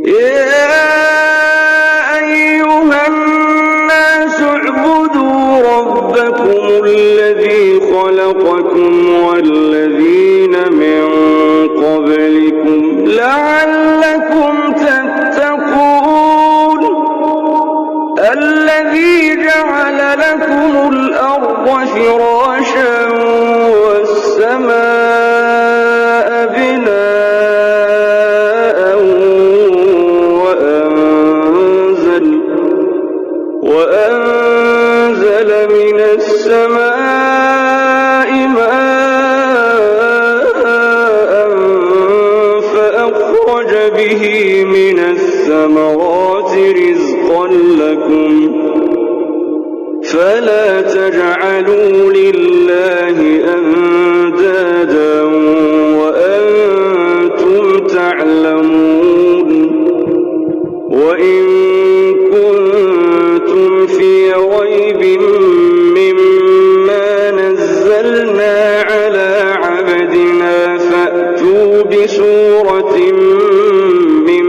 يا أيها الناس اعبدوا ربكم الذي خلقكم والذين من قبلكم لعلكم تتقون الذي جعل لكم الأرض فراشا والسماء بناء وأنزل من السماء ماء فأخرج به من الثمرات رزقا لكم فلا تجعلوا لله أندادا وأنتم تعلمون وإن كنتم في ريب مما نزلنا على عبدنا فأتوا بسورة من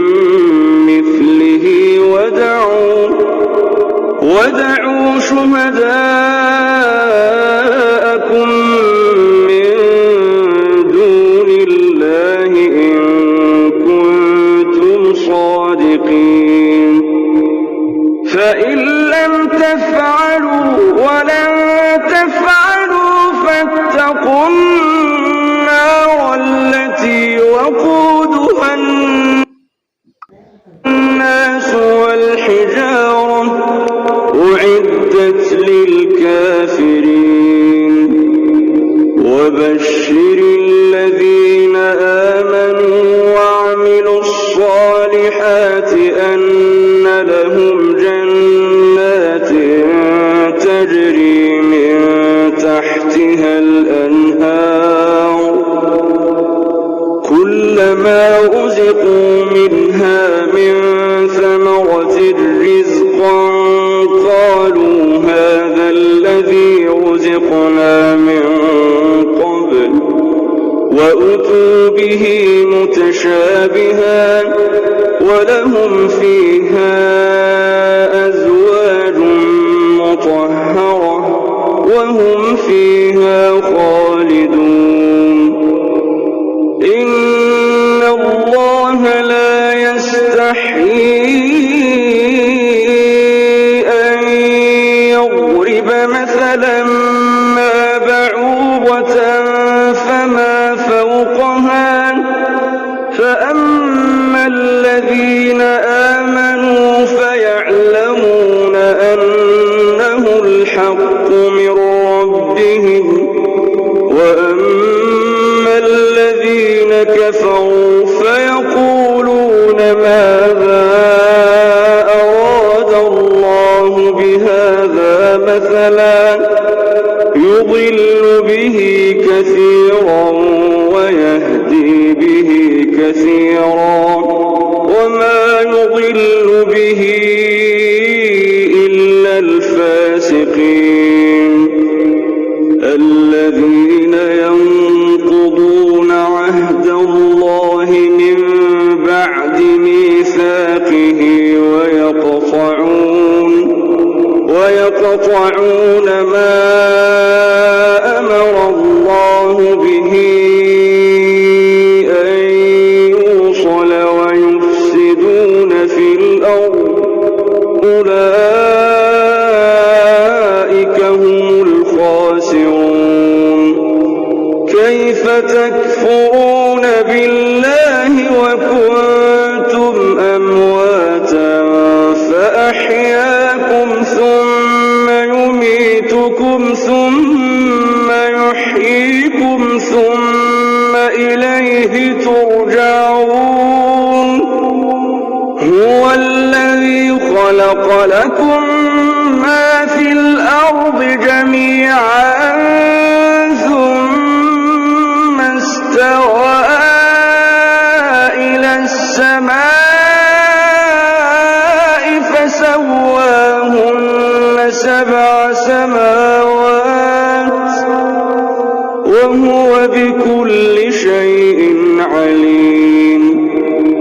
مثله ودعوا شهداءكم من دون الله إن كنتم صادقين فإن لم تفعلوا ولن تفعلوا فاتقوا النار التي وقودها الناس والحجارة أعدت للكافرين وبشر الذين آمنوا وعملوا الصالحات أن لهم جنات تجري من تحتها الأنهار كلما رزقوا منها من ثمرة رزقا قالوا هذا الذي رزقنا من قبل وأتوا به متشابها ولهم فيها أزواج مطهرة وهم فيها خالدون إن الله لا يستحيي أن يضرب مثلا ما بعوضة فما فوقها فأما الذين آمنوا فيعلمون أنه الحق من ربهم وأما الذين كفروا فيقولون ماذا أراد الله بهذا مثلا يضل به كثيرا ويهدي به كثيرا وما يضل به إلا الفاسقين الذين ينقضون عهد الله من بعد ميثاقه ويقطعون ما أمر الله به أن يوصل ويفسدون في الأرض أولئك هم الخاسرون كيف تكفرون بالله وكنتم أمواتا فأحياكم ثم يميتكم ثم يحييكم ثم إليه ترجعون هو الذي خلق لكم ما في الأرض جميعا